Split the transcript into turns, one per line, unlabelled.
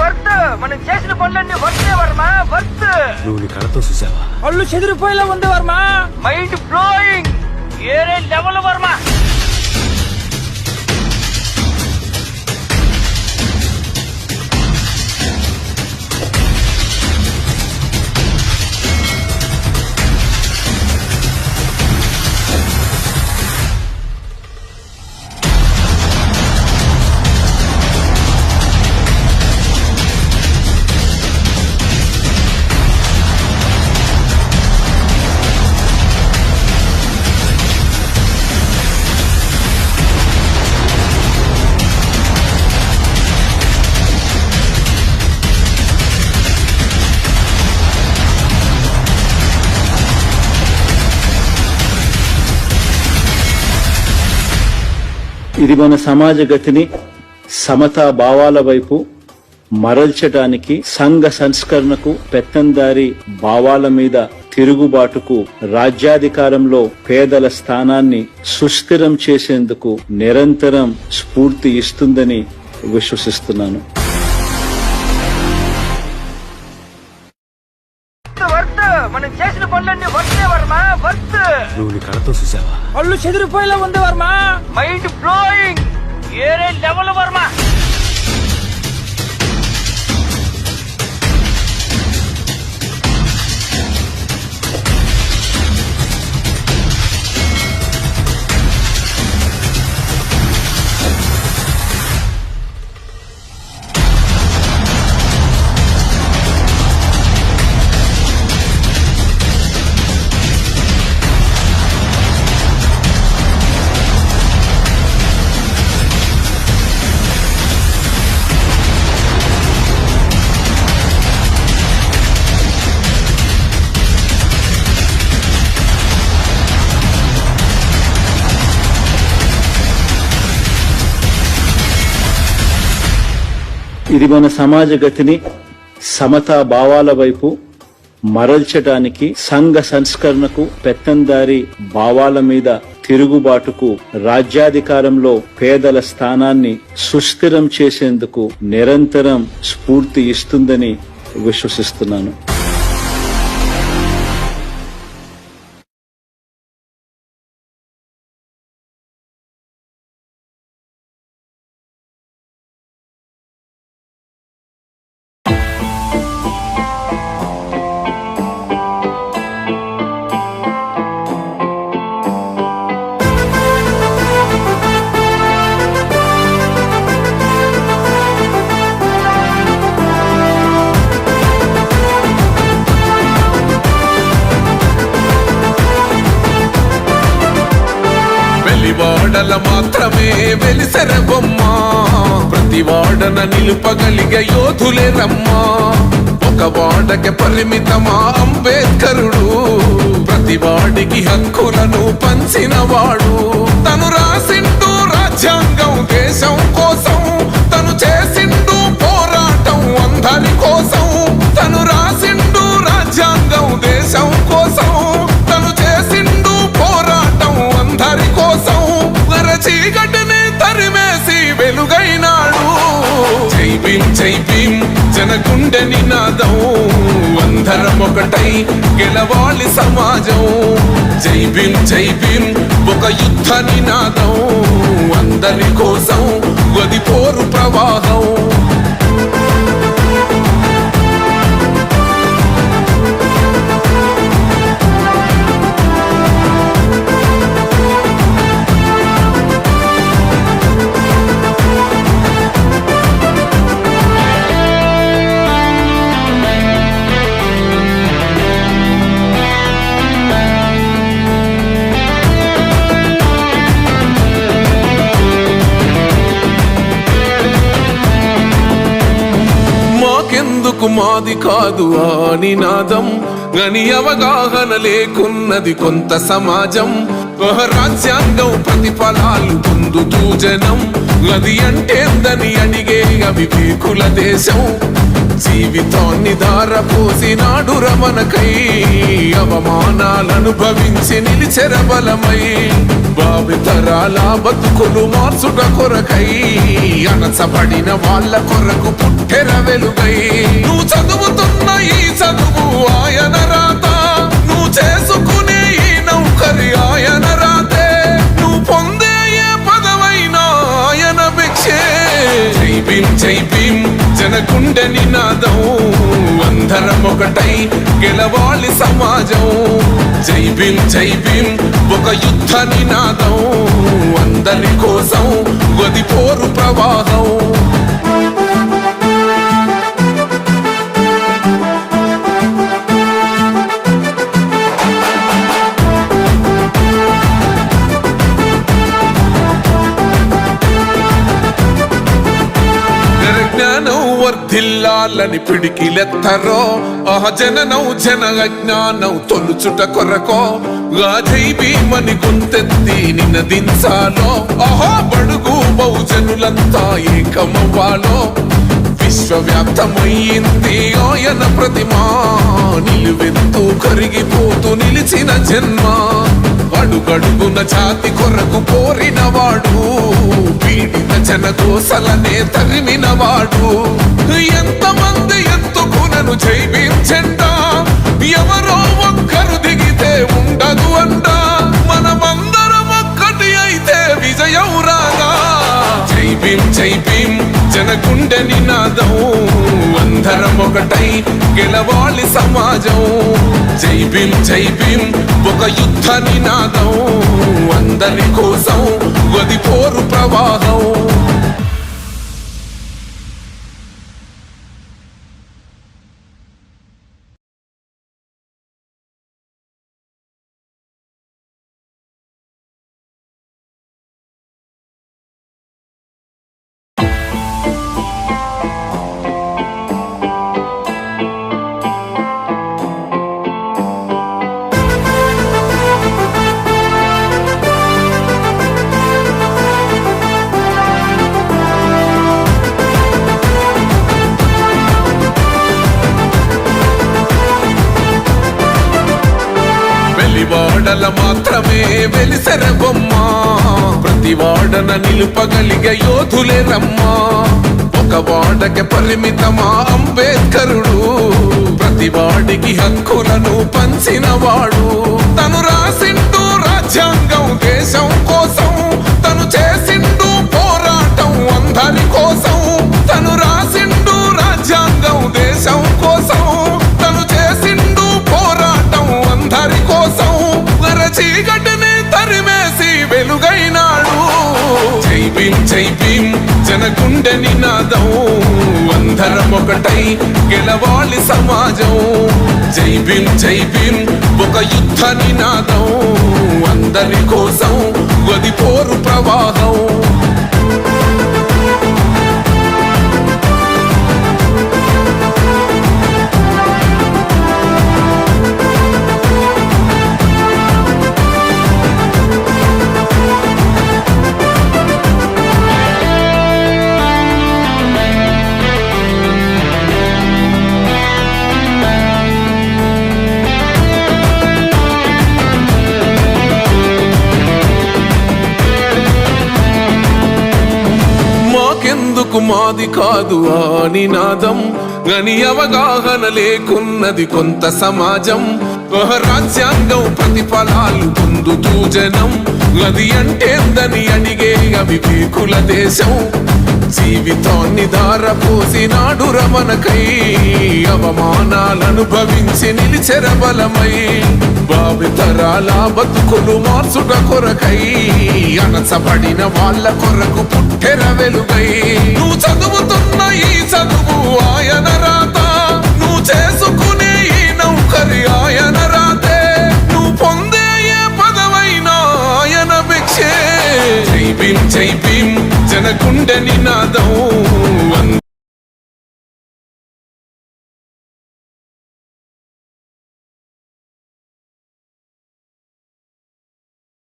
Worth మనం చేసిన పనులన్నీ వర్తే వర్మ వర్త్.
నువ్వు నీ కళతో చూసావా?
పళ్ళు చెదిరిపోయేలా ఉంది వర్మ. మైండ్ బ్లోయింగ్, ఏరే లెవెల్ వర్మ.
ఇది మన సమాజ గతిని సమతా భావాల వైపు మరల్చడానికి, సంఘ సంస్కరణకు, పెత్తందారి భావాల మీద తిరుగుబాటుకు, రాజ్యాధికారంలో పేదల స్థానాన్ని సుస్థిరం చేసేందుకు నిరంతరం స్ఫూర్తి ఇస్తుందని విశ్వసిస్తున్నాను.
మనం చేసిన పనులన్నీ వర్తే వర్మ వర్త్.
నువ్వు నీ కళతో చూసావా?
పళ్ళు చెదిరిపోయేలా ఉంది వర్మ. మైండ్ బ్లోయింగ్, ఏరే లెవెల్ వర్మ.
ఇది మన సమాజ గతిని సమతా భావాల వైపు మరల్చడానికి, సంఘ సంస్కరణకు, పెత్తందారి భావాల మీద తిరుగుబాటుకు, రాజ్యాధికారంలో పేదల స్థానాన్ని సుస్థిరం చేసేందుకు నిరంతరం స్ఫూర్తి ఇస్తుందని విశ్వసిస్తున్నాను.
వాడల మాత్రమే వెలిసెర బొమ్మ, ప్రతి వాడన నిలుపగలిగే యోధులే రమ్మా. ఒక వాడకి పరిమితమా అంబేద్కరుడు, ప్రతి వాడికి హక్కులను పంచిన వాడు. తను రాసిండు రాజ్యాంగం దేశం కోసం, తను చేసిండు పోరాటం అందరి కోసం. తను రాసిండు రాజ్యాంగం దేశం కోసం, తను చేసిండు పోరాటం అందరి కోసం. చీకటిని తరిమేసి వెలుగైనాడు. జై భీం జై భీం జనగుండె నినాదం, అందరం ఒకటై గెలవాలి సమాజం. జై భీం జై భీం ఒక యుద్ధ నినాదం, అందరి కోసం గది పోరు ప్రవాహం. మాది కాదు ఆ నినాదం, గని అవగాహన లేకున్నది కొంత సమాజం. రాజ్యాంగం ప్రతిఫలాలు పొందుతూ జనం అది అంటేందని అడిగే అవివేకుల దేశం జీవితాన్ని ధారపోసినాడు రమణకై అవమానాలను భవించి నిలిచెర బలమై భావితరాల బతుకులు మార్చుట కొరకై అణచబడిన వాళ్ళ కొరకు పుట్టెర వెలుగై నువ్వు చదువుతున్న ఈ చదువు ఆయన రాత నువ్వు చేసుకునే ఈ నౌకరి ఆయన రాతే నువ్వు పొందే ఏ పదవైనా ఆయన భిక్షే జై భీం జై భీం జనగుండె నినాదం అందరం ఒకటై గెలవాలి సమాజం జై భీం ఒక యుద్ధ నినాదం అందరి కోసం గది పోరు ప్రవాహం వర్ధిల్లాలని పిడికిలెత్తరో జననం జన అజ్ఞానం తొలుచుట కొరకో జై భీమని గొంతెత్తి నినదించాలో బడుగు బహుజనులంతా ఏకమవ్వాలో విశ్వవ్యాప్తమయ్యింది ఆయన ప్రతిమా నిలువెత్తు కరిగిపోతూ నిలిచిన జన్మ అడుగడుగున జాతి కొరకు కోరినవాడు పీడిత జనగోసలనే తరిమినవాడు ఎంతమంది ఎత్తుకునను జై భీం జెండా ఎవరో ఒక్కరు దిగితే ఉండదు అంట మనమందరం ఒక్కటి అయితే విజయం రాగా జై భీం జనగుండె నినాదం అందరం ఒకటై గెలవాలి సమాజం జై భీం ఒక యుద్ధ నినాదం అందరి కోసం గది పోరు ప్రవాహం వాడల మాత్రమే వెలిసెర బొమ్మ ప్రతి వాడన నిలుపగలిగే యోధులే రమ్మా ఒక వాడకి పరిమితమా అంబేద్కరుడు ప్రతి వాడికి హక్కులను పంచిన వాడు తను రాసిండు రాజ్యాంగం దేశం కోసం తను చేసిండు పోరాటం అందరి కోసం తను రాసిండు రాజ్యాంగం దేశం కోసం తను చేసిండు పోరాటం అందరి కోసం చీకటిని తరిమేసి వెలుగైనాడు జై భీం జనగుండె నినాదం అందరం ఒకటై గెలవాలి సమాజం జై భీం ఒక యుద్ధ నినాదం అందరి కోసం గది పోరు ప్రవాహం మాకెందుకు మాది కాదు ఆ నినాదం గని అవగాహన లేకున్నది కొంత సమాజం రాజ్యాంగం ప్రతిఫలాలు పొందుతూ జనం అది అంటేందని అడిగే అవివేకుల దేశం జీవితాన్ని ధారపోసినాడు రమణకై అవమానాలను భవించి నిలిచెర బలమై భావితరాల బతుకులు మార్చుట కొరకై అణచబడిన వాళ్ళ కొరకు పుట్టెర వెలుగై నువ్వు చదువుతున్న ఈ చదువు ఆయన రాత నువ్వు చేసుకునే ఈ నౌకరి ఆయన రాతే నువ్వు పొందే ఏ పదవైనా ఆయన భిక్షే జై భీం జనగుండె నినాదం